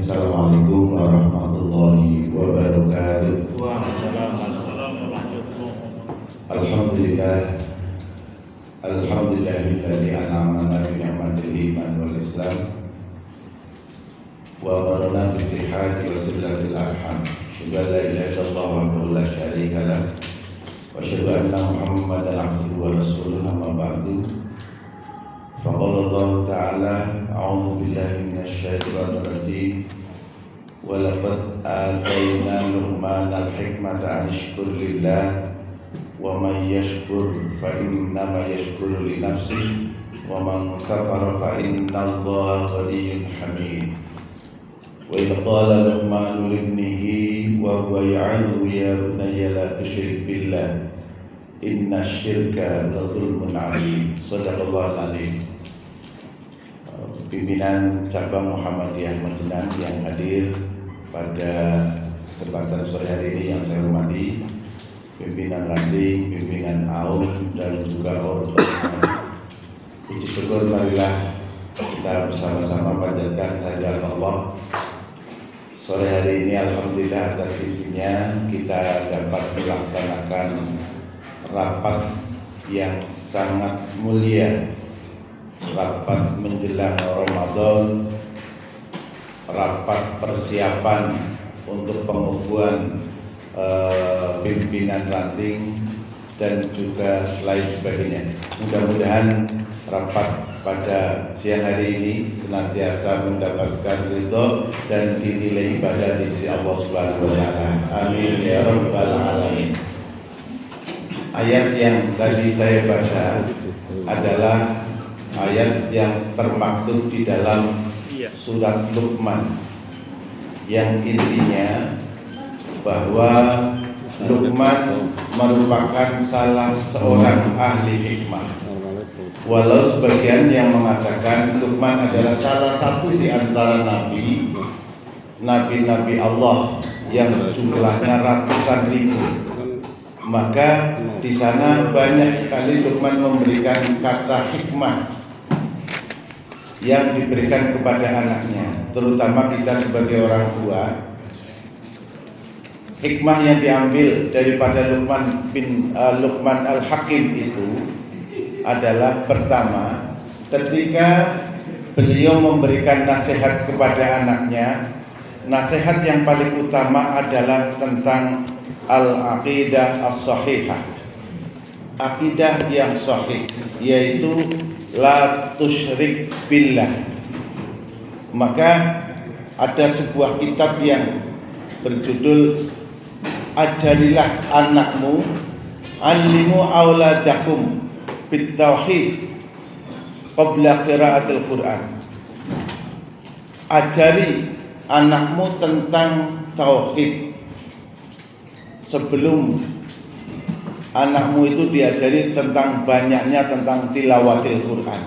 Assalamualaikum warahmatullahi wabarakatuh. Alhamdulillah, alhamdulillahilladzi an'amana bi ni'matil iman wal islam wa amarna bi ittihadi wa silatil arham. Syukur la ilaha illallah wahdahu la syarika lah wa asyhadu anna Muhammadan abduhu wa rasuluhu, amma ba'du. Faqala Allah Ta'ala, a'udzu billahi minasy syaithanir rajim. Wa laqad atayna Luqmanal hikmata an yashkur lillah wa man yashkur fa innama yashkuru li nafsihi wa man kafara fa innallaha ghaniyyun hamid. Wa idh qala Luqmanu libnihi wa huwa ya'idhu ya bunayya la tusyrik billah inna syirka la dzulmun 'adzim. Shadaqallahul 'adzim. Pimpinan cabang Muhammadiyah Majenang yang hadir pada kesempatan sore hari ini yang saya hormati, pimpinan ranting, pimpinan AUM dan juga ormas. Puji syukur marilah kita bersama-sama panjatkan kehadirat Allah. Sore hari ini alhamdulillah atas izinnya kita dapat melaksanakan rapat yang sangat mulia, rapat menjelang Ramadan, rapat persiapan untuk pengukuhan pimpinan ranting dan juga lain sebagainya. Mudah-mudahan rapat pada siang hari ini senantiasa mendapatkan ridho dan dinilai ibadah di sisi Allah Subhanahu wa taala. Amin ya rabbal alamin. Ayat yang tadi saya baca adalah ayat yang termaktub di dalam surat Luqman, yang intinya bahwa Luqman merupakan salah seorang ahli hikmah. Walau sebagian yang mengatakan Luqman adalah salah satu di antara nabi-nabi Allah yang jumlahnya ratusan ribu, maka di sana banyak sekali Luqman memberikan kata hikmah yang diberikan kepada anaknya, terutama kita sebagai orang tua. Hikmah yang diambil daripada Luqman Al-Hakim itu adalah pertama, ketika beliau memberikan nasihat kepada anaknya, nasihat yang paling utama adalah tentang al-aqidah as-sahihah, akidah yang sahih, yaitu la tusyrik billah. Maka ada sebuah kitab yang berjudul Ajarilah anakmu, alimu auladakum bit tauhid qabla qiraatil Quran. Ajari anakmu tentang tauhid sebelum anakmu itu diajari tentang banyaknya tentang tilawatil Quran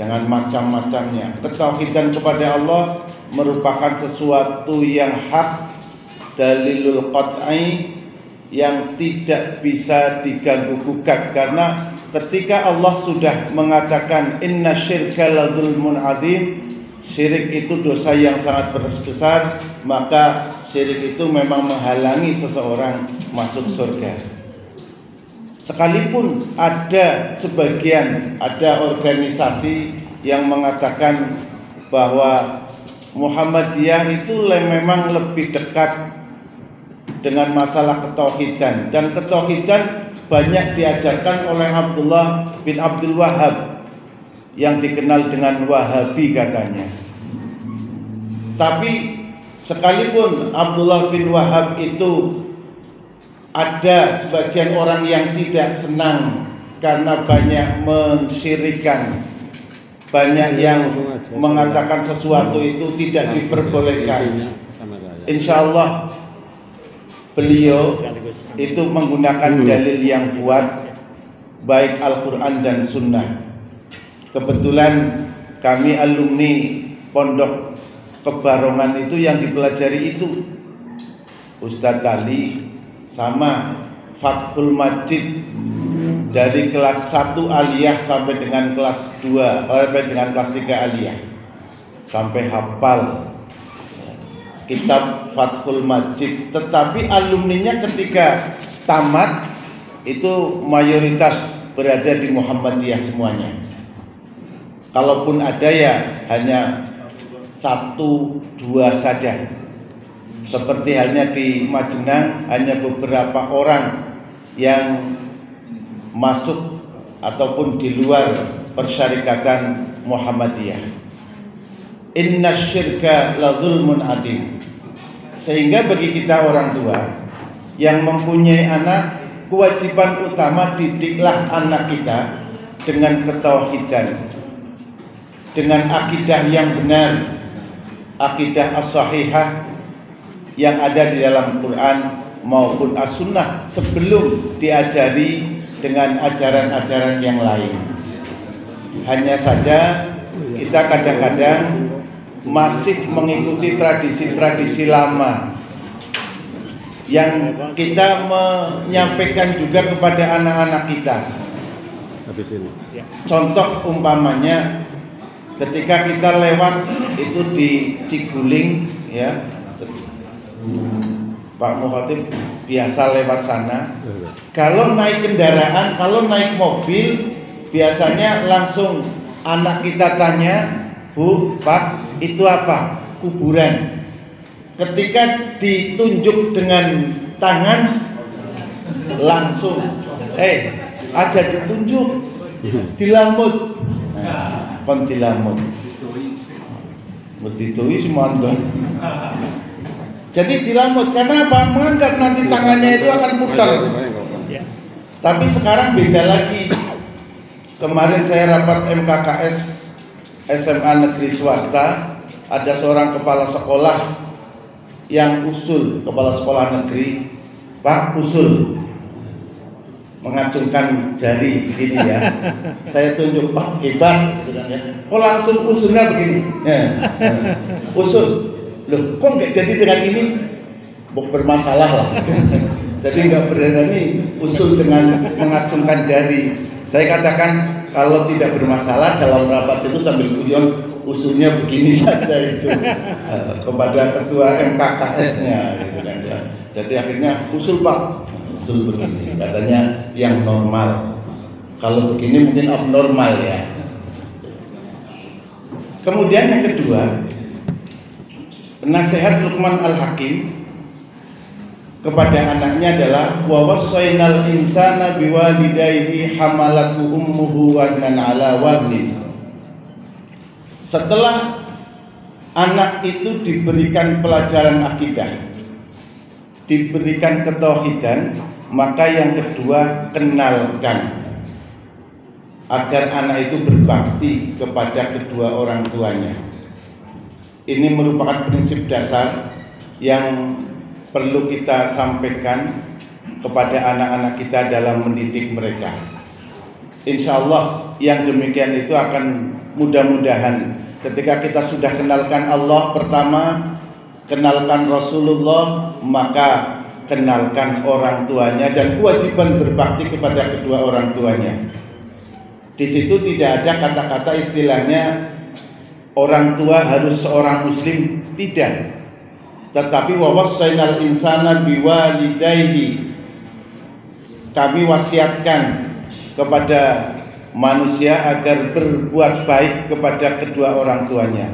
dengan macam-macamnya. Ketauhidan kepada Allah merupakan sesuatu yang hak, dalilul qat'i, yang tidak bisa diganggu gugat, karena ketika Allah sudah mengatakan inna syirka la dzulmun 'adzim, syirik itu dosa yang sangat besar, maka syirik itu memang menghalangi seseorang masuk surga. Sekalipun ada organisasi yang mengatakan bahwa Muhammadiyah itu memang lebih dekat dengan masalah ketauhidan, dan ketauhidan banyak diajarkan oleh Abdullah bin Abdul Wahhab yang dikenal dengan Wahabi katanya. Tapi sekalipun Abdullah bin Wahhab itu ada sebagian orang yang tidak senang karena banyak mensyirikan, banyak yang mengatakan sesuatu itu tidak diperbolehkan. Insya Allah beliau itu menggunakan dalil yang kuat, baik Al-Quran dan Sunnah. Kebetulan kami alumni Pondok Kebarongan itu yang dipelajari itu Ustadz Ali sama Fathul Majid, dari kelas 1 aliyah sampai dengan kelas 2, sampai dengan kelas 3 aliyah, sampai hafal kitab Fathul Majid, tetapi alumninya ketika tamat itu mayoritas berada di Muhammadiyah semuanya. Kalaupun ada ya hanya 1-2 saja. Seperti halnya di Majenang hanya beberapa orang yang masuk ataupun di luar persyarikatan Muhammadiyah. Inna syirka la zulmun adim. Sehingga bagi kita orang tua yang mempunyai anak, kewajiban utama didiklah anak kita dengan ketauhidan, dengan akidah yang benar, akidah as-sahihah yang ada di dalam Quran maupun as-sunnah sebelum diajari dengan ajaran-ajaran yang lain. Hanya saja kita kadang-kadang masih mengikuti tradisi-tradisi lama yang kita menyampaikan juga kepada anak-anak kita. Contoh umpamanya ketika kita lewat itu di Ciguling ya, Pak Mukhotib biasa lewat sana. Kalau naik kendaraan, kalau naik mobil, biasanya langsung anak kita tanya, Bu, Pak, itu apa? Kuburan. Ketika ditunjuk dengan tangan, langsung, aja ditunjuk, dilamut, kon dilamut. Mertitui semua. Jadi dilamut, karena apa? Menganggap nanti tangannya itu akan putar. Tapi sekarang beda lagi. Kemarin saya rapat MKKS SMA negeri swasta, ada seorang kepala sekolah yang usul, kepala sekolah negeri, Pak, usul mengacungkan jari begini ya. Saya tunjuk, Pak, hebat gitu kan ya. Kok langsung usulnya begini? Usul. Loh, kok nggak jadi dengan ini? Bermasalah lah. Jadi nggak berani usul dengan mengacungkan jari. Saya katakan kalau tidak bermasalah dalam rapat itu sambil guyon, usulnya begini saja itu kepada ketua MKKS-nya gitu kan ya. Jadi akhirnya usul, Pak, usul begini, katanya yang normal. Kalau begini mungkin abnormal ya. Kemudian yang kedua, nasihat Luqman Al-Hakim kepada anaknya adalah wa wassaynal insana biwalidayhi hamalathu ummuhu wahnan ala wahnin. Setelah anak itu diberikan pelajaran akidah, diberikan ketauhidan, maka yang kedua kenalkan agar anak itu berbakti kepada kedua orang tuanya. Ini merupakan prinsip dasar yang perlu kita sampaikan kepada anak-anak kita dalam mendidik mereka. Insya Allah yang demikian itu akan mudah-mudahan ketika kita sudah kenalkan Allah pertama, kenalkan Rasulullah, maka kenalkan orang tuanya dan kewajiban berbakti kepada kedua orang tuanya. Di situ tidak ada kata-kata istilahnya orang tua harus seorang muslim, tidak. Tetapi wa wassaynal insana biwalidayhi, kami wasiatkan kepada manusia agar berbuat baik kepada kedua orang tuanya.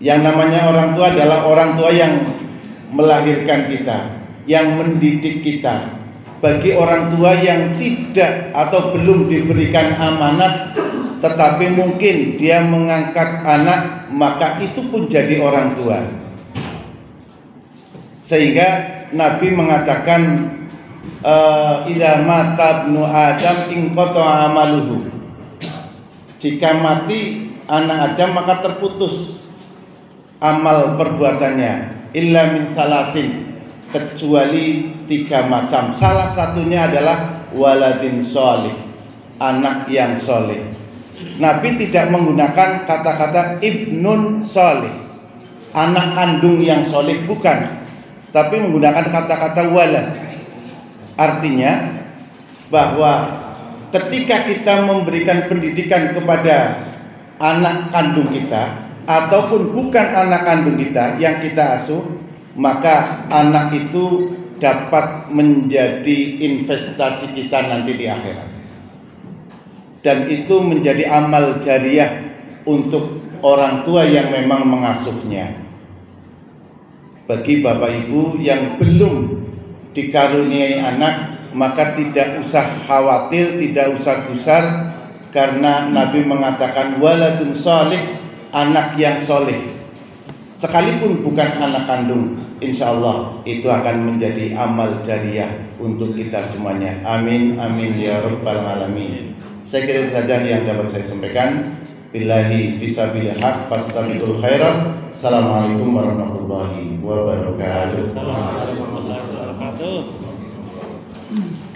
Yang namanya orang tua adalah orang tua yang melahirkan kita, yang mendidik kita. Bagi orang tua yang tidak atau belum diberikan amanat, tetapi mungkin dia mengangkat anak, maka itu pun jadi orang tua. Sehingga Nabi mengatakan idza mata ibnu Adam inqata amaluhu. Jika mati anak Adam maka terputus amal perbuatannya, illa min salasin, kecuali 3 macam. Salah satunya adalah waladin sholih, anak yang soleh. Nabi tidak menggunakan kata-kata ibnun sholih, anak kandung yang soleh, bukan, tapi menggunakan kata-kata walad. Artinya bahwa ketika kita memberikan pendidikan kepada anak kandung kita, ataupun bukan anak kandung kita yang kita asuh, maka anak itu dapat menjadi investasi kita nanti di akhirat. Dan itu menjadi amal jariah untuk orang tua yang memang mengasuhnya. Bagi bapak ibu yang belum dikaruniai anak, maka tidak usah khawatir, tidak usah gusar, karena Nabi mengatakan waladun sholih, anak yang soleh, sekalipun bukan anak kandung, insya Allah itu akan menjadi amal jariah untuk kita semuanya. Amin amin ya rabbal alamin. Saya kira itu saja yang dapat saya sampaikan. Billahi fisabilil haq fastabiqul khairat. Assalamualaikum warahmatullahi wabarakatuh. Assalamualaikum warahmatullahi wabarakatuh.